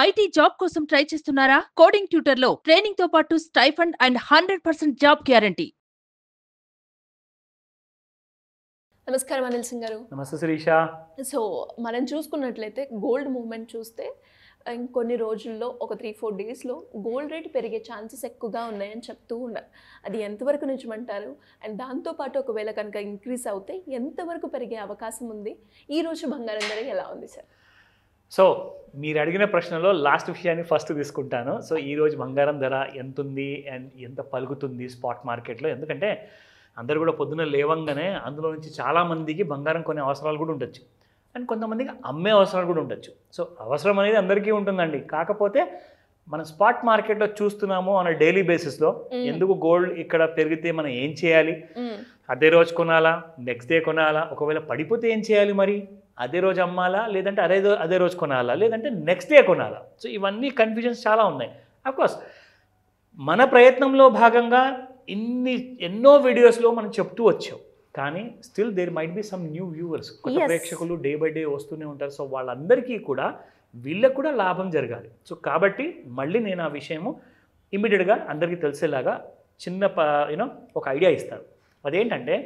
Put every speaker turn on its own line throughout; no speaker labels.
IT job కోసం try చేస్తున్నారా? Coding ట్యూటర్లో ట్రైనింగ్తో పాటు స్టైఫండ్ అండ్ 100% జాబ్ గ్యారంటీ.
నమస్కారం అనిల్ సింగ్ గారు.
నమస్తే శిరీష.
సో మనం చూసుకున్నట్లయితే గోల్డ్ మూవ్మెంట్ చూస్తే ఇంకొన్ని రోజుల్లో ఒక 3-4 డేస్లో గోల్డ్ రేట్ పెరిగే ఛాన్సెస్ ఎక్కువగా ఉన్నాయని చెప్తూ ఉన్నారు. అది ఎంతవరకు నిజమంటారు? అండ్ దాంతోపాటు ఒకవేళ కనుక ఇంక్రీజ్ అవుతే ఎంతవరకు పెరిగే అవకాశం ఉంది? ఈరోజు బంగారం ధర ఎలా ఉంది సార్?
సో మీరు అడిగిన ప్రశ్నలో లాస్ట్ విషయాన్ని ఫస్ట్ తీసుకుంటాను. సో ఈరోజు బంగారం ధర ఎంత ఉంది అండ్ ఎంత పలుకుతుంది స్పాట్ మార్కెట్లో? ఎందుకంటే అందరూ కూడా పొద్దున్న లేవంగానే అందులో నుంచి చాలామందికి బంగారం కొనే అవసరాలు కూడా ఉండొచ్చు అండ్ కొంతమందికి అమ్మే అవసరాలు కూడా ఉండొచ్చు. సో అవసరం అనేది అందరికీ ఉంటుందండి. కాకపోతే మనం స్పాట్ మార్కెట్లో చూస్తున్నాము ఆన్ డైలీ బేసిస్లో ఎందుకు గోల్డ్ ఇక్కడ పెరిగితే మనం ఏం చేయాలి? అదే రోజు కొనాలా, నెక్స్ట్ డే కొనాలా? ఒకవేళ పడిపోతే ఏం చేయాలి? మరి అదే రోజు అమ్మాలా, లేదంటే అదే రోజు కొనాలా, లేదంటే నెక్స్ట్ డే కొనాలా? సో ఇవన్నీ కన్ఫ్యూజన్స్ చాలా ఉన్నాయి. అఫ్కోర్స్ మన ప్రయత్నంలో భాగంగా ఎన్నో వీడియోస్లో మనం చెప్తూ వచ్చాం. కానీ still there might be some new viewers, కొత్త ప్రేక్షకులు డే బై డే వస్తూనే ఉంటారు. సో వాళ్ళందరికీ కూడా వీళ్ళకు కూడా లాభం జరగాలి. సో కాబట్టి మళ్ళీ నేను ఆ విషయము ఇమ్మీడియట్గా అందరికీ తెలిసేలాగా చిన్న ఒక ఐడియా ఇస్తాను. అదేంటంటే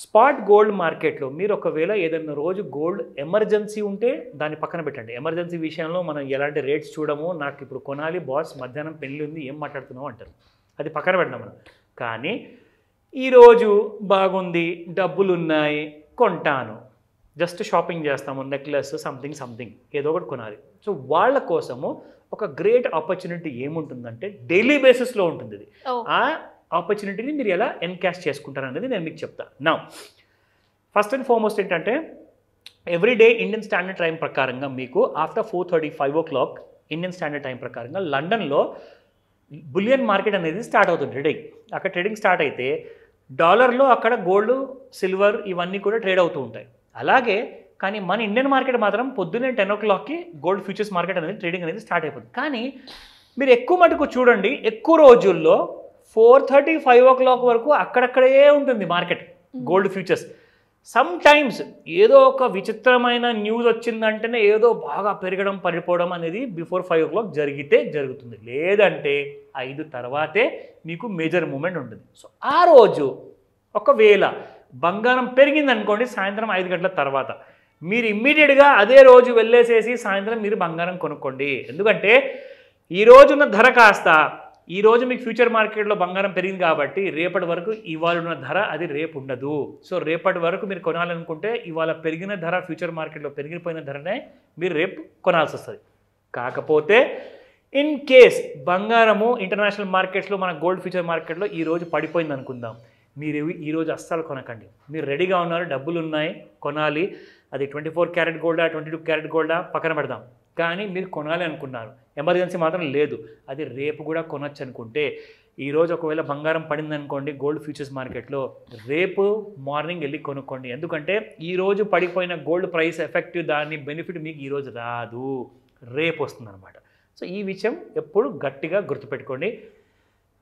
స్పాట్ గోల్డ్ మార్కెట్లో మీరు ఒకవేళ ఏదైనా రోజు గోల్డ్ ఎమర్జెన్సీ ఉంటే దాన్ని పక్కన పెట్టండి. ఎమర్జెన్సీ విషయంలో మనం ఎలాంటి రేట్స్ చూడము. నాకు ఇప్పుడు కొనాలి బాస్, మధ్యాహ్నం పెళ్ళి ఉంది, ఏం మాట్లాడుతున్నావు అంటారు. అది పక్కన పెట్టినాం మనం. కానీ ఈరోజు బాగుంది, డబ్బులు ఉన్నాయి, కొంటాను, జస్ట్ షాపింగ్ చేస్తాము, నెక్లెస్ సంథింగ్ ఏదో ఒకటి కొనాలి. సో వాళ్ళ కోసము ఒక గ్రేట్ ఆపర్చునిటీ ఏముంటుందంటే డైలీ బేసిస్లో ఉంటుంది ఇది. ఆ ఆపర్చునిటీని మీరు ఎలా ఎన్కాష్ చేసుకుంటారు అనేది నేను మీకు చెప్తాను. నా ఫస్ట్ అండ్ ఫార్మోస్ట్ ఏంటంటే every day Indian standard time ప్రకారంగా మీకు after 4:30 5 o'clock Indian standard time ప్రకారంగా లండన్లో బులియన్ మార్కెట్ అనేది స్టార్ట్ అవుతుంది ట్రేడింగ్. అక్కడ ట్రేడింగ్ స్టార్ట్ అయితే డాలర్లో అక్కడ గోల్డ్, సిల్వర్ ఇవన్నీ కూడా ట్రేడ్ అవుతూ ఉంటాయి. అలాగే కానీ మన ఇండియన్ మార్కెట్ మాత్రం పొద్దున్నే 10 o'clockకి గోల్డ్ ఫ్యూచర్స్ మార్కెట్ అనేది ట్రేడింగ్ అనేది స్టార్ట్ అయిపోతుంది. కానీ మీరు ఎక్కువ మటుకు చూడండి, ఎక్కువ రోజుల్లో 4:30 5 o'clock వరకు అక్కడక్కడే ఉంటుంది market gold futures. Some times ఏదో ఒక విచిత్రమైన న్యూస్ వచ్చిందంటేనే ఏదో బాగా పెరగడం పడిపోవడం అనేది బిఫోర్ 5 o'clock జరుగుతుంది. లేదంటే 5 తర్వాతే మీకు మేజర్ మూమెంట్ ఉంటుంది. సో ఆ రోజు ఒకవేళ బంగారం పెరిగిందనుకోండి సాయంత్రం 5 గంటల తర్వాత మీరు ఇమ్మీడియట్గా అదే రోజు వెళ్ళేసేసి సాయంత్రం మీరు బంగారం కొనుక్కోండి. ఎందుకంటే ఈ రోజున్న ధర కాస్త ఈరోజు మీకు ఫ్యూచర్ మార్కెట్లో బంగారం పెరిగింది కాబట్టి రేపటి వరకు ఇవాళ ఉన్న ధర అది రేపు ఉండదు. సో రేపటి వరకు మీరు కొనాలనుకుంటే ఇవాళ పెరిగిన ధర ఫ్యూచర్ మార్కెట్లో పెరిగిపోయిన ధరనే మీరు రేపు కొనాల్సి వస్తుంది. కాకపోతే ఇన్ కేస్ బంగారము ఇంటర్నేషనల్ మార్కెట్స్లో మన గోల్డ్ ఫ్యూచర్ మార్కెట్లో ఈరోజు పడిపోయింది అనుకుందాం, మీరు ఈరోజు అస్సలు కొనకండి. మీరు రెడీగా ఉన్నారు, డబ్బులు ఉన్నాయి, కొనాలి, అది 24 క్యారెట్ గోల్డా 22 క్యారెట్ గోల్డా పక్కన పెడదాం. కానీ మీరు కొనాలి అనుకున్నారు, ఎమర్జెన్సీ మాత్రం లేదు, అది రేపు కూడా కొనొచ్చు అనుకుంటే ఈరోజు ఒకవేళ బంగారం పడింది అనుకోండి గోల్డ్ ఫ్యూచర్స్ మార్కెట్లో, రేపు మార్నింగ్ వెళ్ళి కొనుక్కోండి. ఎందుకంటే ఈరోజు పడిపోయిన గోల్డ్ ప్రైస్ ఎఫెక్టివ్ దాని బెనిఫిట్ మీకు ఈరోజు రాదు, రేపు వస్తుంది అనమాట. సో ఈ విషయం ఎప్పుడు గట్టిగా గుర్తుపెట్టుకోండి.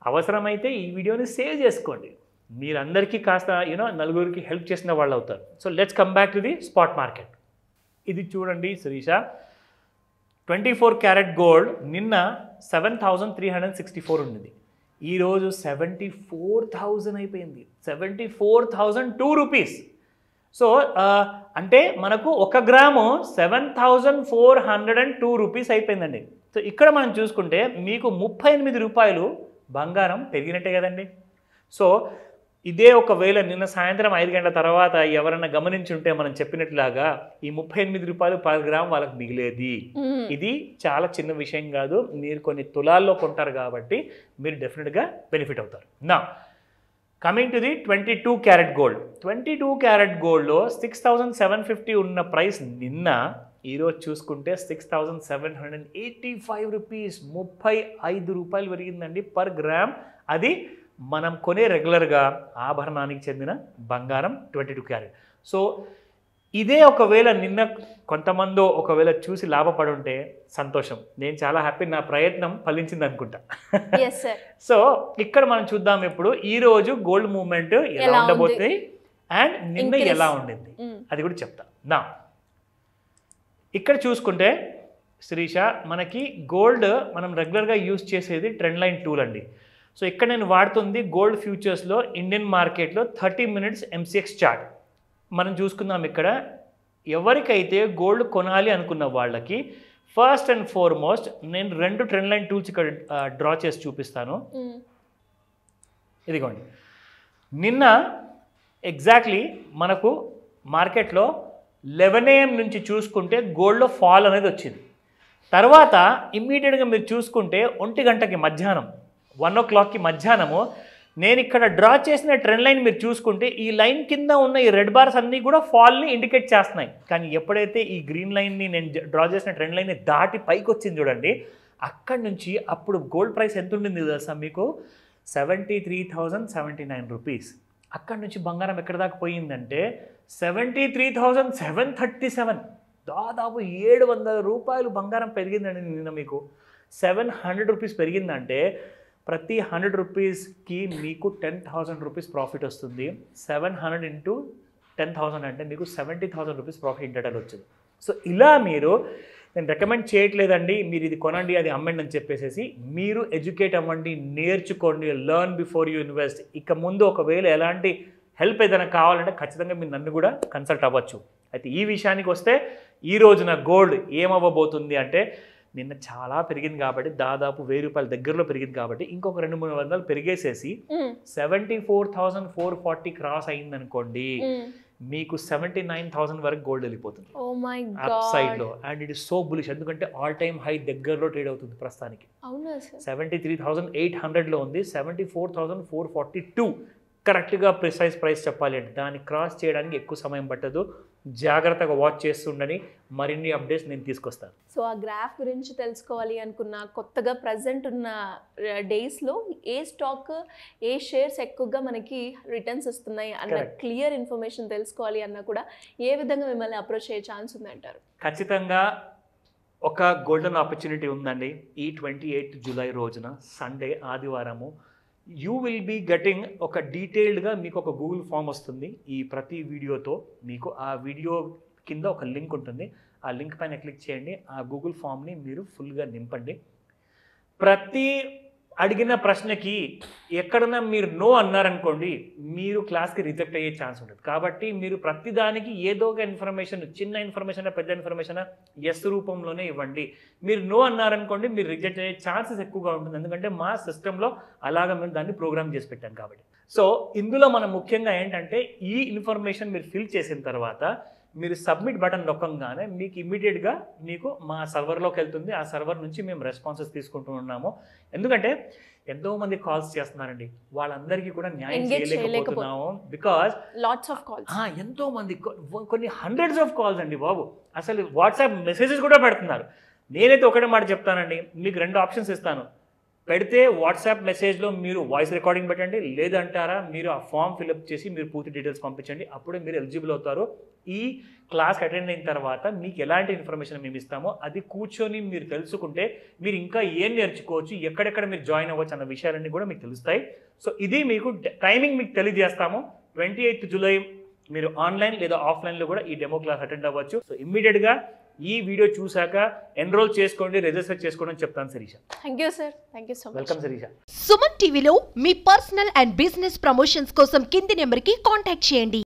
అవసరమైతే ఈ వీడియోని సేవ్ చేసుకోండి. మీరందరికీ కాస్త నలుగురికి హెల్ప్ చేసిన వాళ్ళు అవుతారు. So let's come back to the spot market. ఇది చూడండి శిరీష, 24 క్యారెట్ గోల్డ్ నిన్న 7,364 ఉన్నది, ఈరోజు 74,000 అయిపోయింది. 74,002 రూపీస్. సో అంటే మనకు 1 గ్రాము 7,402 రూపీస్ అయిపోయిందండి. సో ఇక్కడ మనం చూసుకుంటే మీకు 38 రూపాయలు బంగారం పెరిగినట్టే కదండి. సో ఇదే ఒకవేళ నిన్న సాయంత్రం 5 గంటల తర్వాత ఎవరైనా గమనించుంటే మనం చెప్పినట్లాగా ఈ 38 రూపాయలు పర్ గ్రామ్ వాళ్ళకి మిగిలేది. ఇది చాలా చిన్న విషయం కాదు. మీరు కొన్ని తులాల్లో కొంటారు కాబట్టి మీరు డెఫినెట్గా బెనిఫిట్ అవుతారు. నా coming to the 22 carat gold. 22 carrot గోల్డ్లో 6,750 ఉన్న ప్రైస్ నిన్న ఈరోజు చూసుకుంటే 6,785 రూపీస్, 35 రూపాయలు పెరిగిందండి పర్ గ్రామ్. అది మనం కొనే రెగ్యులర్గా ఆభరణానికి చెందిన బంగారం 22 క్యారెట్. సో ఇదే ఒకవేళ నిన్న కొంతమంది ఒకవేళ చూసి లాభపడి ఉంటే సంతోషం, నేను చాలా హ్యాపీ, నా ప్రయత్నం ఫలించింది అనుకుంటా. సో ఇక్కడ మనం చూద్దాం ఇప్పుడు ఈరోజు గోల్డ్ మూవ్మెంట్ ఎలా ఉండబోతుంది అండ్ నిన్న ఎలా ఉండింది అది కూడా చెప్తా. నా ఇక్కడ చూసుకుంటే శిరీష, మనకి గోల్డ్ మనం రెగ్యులర్గా యూజ్ చేసేది ట్రెండ్ లైన్ టూల్ అండి. సో ఇక్కడ నేను వాడుతుంది గోల్డ్ ఫ్యూచర్స్లో ఇండియన్ మార్కెట్లో 30 minutes MCX చార్ట్. మనం చూసుకుందాం ఇక్కడ ఎవరికైతే గోల్డ్ కొనాలి అనుకున్న వాళ్ళకి ఫస్ట్ అండ్ ఫార్మోస్ట్ నేను 2 ట్రెండ్ లైన్ టూల్స్ ఇక్కడ డ్రా చేసి చూపిస్తాను. ఇదిగోండి, నిన్న ఎగ్జాక్ట్లీ మనకు మార్కెట్లో 11 AM నుంచి చూసుకుంటే గోల్డ్లో ఫాల్ అనేది వచ్చింది. తర్వాత ఇమ్మీడియట్గా మీరు చూసుకుంటే 1 గంటకి మధ్యాహ్నం 1 o'clockకి మధ్యాహ్నము నేను ఇక్కడ డ్రా చేసిన ట్రెండ్ లైన్ మీరు చూసుకుంటే ఈ లైన్ కింద ఉన్న ఈ రెడ్ బార్స్ అన్నీ కూడా ఫాల్ని ఇండికేట్ చేస్తున్నాయి. కానీ ఎప్పుడైతే ఈ గ్రీన్ లైన్ని నేను డ్రా చేసిన ట్రెండ్ లైన్ని దాటి పైకి వచ్చింది చూడండి, అక్కడి నుంచి అప్పుడు గోల్డ్ ప్రైస్ ఎంత ఉండింది తెలుసా మీకు? 73,079 రూపీస్. అక్కడి నుంచి బంగారం ఎక్కడ దాకా పోయిందంటే 73,737. దాదాపు 700 రూపాయలు బంగారం పెరిగిందండి నిన్న. మీకు 700 రూపీస్ పెరిగిందంటే ప్రతి 100 రూపీస్కి మీకు 10,000 రూపీస్ ప్రాఫిట్ వస్తుంది. 700 into 10,000 అంటే మీకు 70,000 రూపీస్ ప్రాఫిట్ ఇంటర్టల్ వచ్చింది. సో ఇలా మీరు, నేను రికమెండ్ చేయట్లేదండి మీరు ఇది కొనండి అది అమ్మండి అని చెప్పేసి, మీరు ఎడ్యుకేట్ అవ్వండి, నేర్చుకోండి, లెర్న్ బిఫోర్ యూ ఇన్వెస్ట్. ఇక ముందు ఒకవేళ ఎలాంటి హెల్ప్ ఏదైనా కావాలంటే ఖచ్చితంగా మీరు నన్ను కూడా కన్సల్ట్ అవ్వచ్చు. అయితే ఈ విషయానికి వస్తే ఈ రోజున గోల్డ్ ఏమవ్వబోతుంది అంటే నిన్న చాలా పెరిగింది కాబట్టి దాదాపు 1000 రూపాయల దగ్గరలో పెరిగింది కాబట్టి ఇంకొక 200-300 పెరిగేసేసి 74,440 క్రాస్ అయింది అనుకోండి, మీకు 79,000 వరకు గోల్డ్ వెళ్ళిపోతుంది అప్ సైడ్ లో. And it is so bullish, ఎందుకంటే ఆల్ టైమ్ హై దగ్గరలో ట్రేడ్ అవుతుంది ప్రస్తుతానికి. 73,800లో ఉంది, 74,442 కరెక్ట్గా ప్రిసైజ్ ప్రైస్ చెప్పాలి అంటే. దాన్ని క్రాస్ చేయడానికి ఎక్కువ సమయం పట్టదు, జాగ్రత్తగా వాచ్ చేస్తుండని మరిన్ని అప్డేట్స్ నేను తీసుకొస్తాను.
సో ఆ గ్రాఫ్ గురించి తెలుసుకోవాలి అనుకున్న, కొత్తగా ప్రజెంట్ ఉన్న డేస్లో ఏ స్టాక్ ఏ షేర్స్ ఎక్కువగా మనకి రిటర్న్స్ ఇస్తున్నాయి అన్న క్లియర్ ఇన్ఫర్మేషన్ తెలుసుకోవాలి అన్నా కూడా ఏ విధంగా మిమ్మల్ని అప్రోచ్ అయ్యే ఛాన్స్ ఉందంటారు?
ఖచ్చితంగా ఒక గోల్డెన్ ఆపర్చునిటీ ఉందండి. ఈ 28 జూలై రోజున సండే, ఆదివారము, యూ విల్ బీ గెటింగ్ ఒక డీటెయిల్డ్గా మీకు ఒక గూగుల్ ఫామ్ వస్తుంది. ఈ ప్రతి వీడియోతో మీకు ఆ వీడియో కింద ఒక లింక్ ఉంటుంది, ఆ లింక్ పైన క్లిక్ చేయండి. ఆ గూగుల్ ఫామ్ని మీరు ఫుల్గా నింపండి. ప్రతి అడిగిన ప్రశ్నకి ఎక్కడన్నా మీరు నో అన్నారనుకోండి, మీరు క్లాస్కి రిజెక్ట్ అయ్యే ఛాన్స్ ఉంటుంది. కాబట్టి మీరు ప్రతిదానికి ఏదో ఒక ఇన్ఫర్మేషన్, చిన్న ఇన్ఫర్మేషన్ పెద్ద ఇన్ఫర్మేషన్ ఎస్ రూపంలోనే ఇవ్వండి. మీరు నో అన్నారనుకోండి, మీరు రిజెక్ట్ అయ్యే ఛాన్సెస్ ఎక్కువగా ఉంటుంది, ఎందుకంటే మా సిస్టంలో అలాగా మేము దాన్ని ప్రోగ్రామ్ చేసి పెట్టాం కాబట్టి. సో ఇందులో మనం ముఖ్యంగా ఏంటంటే ఈ ఇన్ఫర్మేషన్ మీరు ఫిల్ చేసిన తర్వాత మీరు సబ్మిట్ బటన్ నొక్కంగానే మీకు ఇమ్మీడియట్గా మీకు మా సర్వర్లోకి వెళ్తుంది. ఆ సర్వర్ నుంచి మేము రెస్పాన్సెస్ తీసుకుంటూ ఉన్నాము. ఎందుకంటే ఎంతోమంది కాల్స్ చేస్తున్నారండి, వాళ్ళందరికీ కూడా న్యాయం చేయలేకపోతున్నాము. బికాజ్
లాట్స్ ఆఫ్ కాల్స్,
ఎంతోమంది, కొన్ని హండ్రెడ్స్ ఆఫ్ కాల్స్ అండి బాబు. అసలు వాట్సాప్ మెసేజెస్ కూడా పెడుతున్నారు. నేనైతే ఒకటే మాట చెప్తానండి, మీకు 2 ఆప్షన్స్ ఇస్తాను. పెడితే వాట్సాప్ మెసేజ్లో మీరు వాయిస్ రికార్డింగ్ పెట్టండి, లేదంటారా మీరు ఆ ఫామ్ ఫిల్అప్ చేసి మీరు పూర్తి డీటెయిల్స్ పంపించండి. అప్పుడే మీరు ఎలిజిబుల్ అవుతారు. ఈ క్లాస్కి అటెండ్ అయిన తర్వాత మీకు ఎలాంటి ఇన్ఫర్మేషన్ మేము ఇస్తామో అది కూర్చొని మీరు తెలుసుకుంటే మీరు ఇంకా ఏం నేర్చుకోవచ్చు, ఎక్కడెక్కడ మీరు జాయిన్ అవ్వచ్చు అన్న విషయాలన్నీ కూడా మీకు తెలుస్తాయి. సో ఇది మీకు టైమింగ్ మీకు తెలియజేస్తాము. 28 జూలై మీరు ఆన్లైన్ లేదా ఆఫ్లైన్లో కూడా ఈ డెమో క్లాస్ అటెండ్ అవ్వచ్చు. సో ఇమ్మీడియట్గా ఈ వీడియో చూసాక ఎన్రోల్ చేసుకోండి, రిజిస్టర్ చేసుకోండి అని చెప్తాను Shirisha.
Thank you sir, thank you so much.
Welcome Shirisha.
Suman టీవీలో మీ పర్సనల్ అండ్ బిజినెస్ ప్రమోషన్స్ కోసం కింది నెంబర్కి కాంటాక్ట్ చేయండి.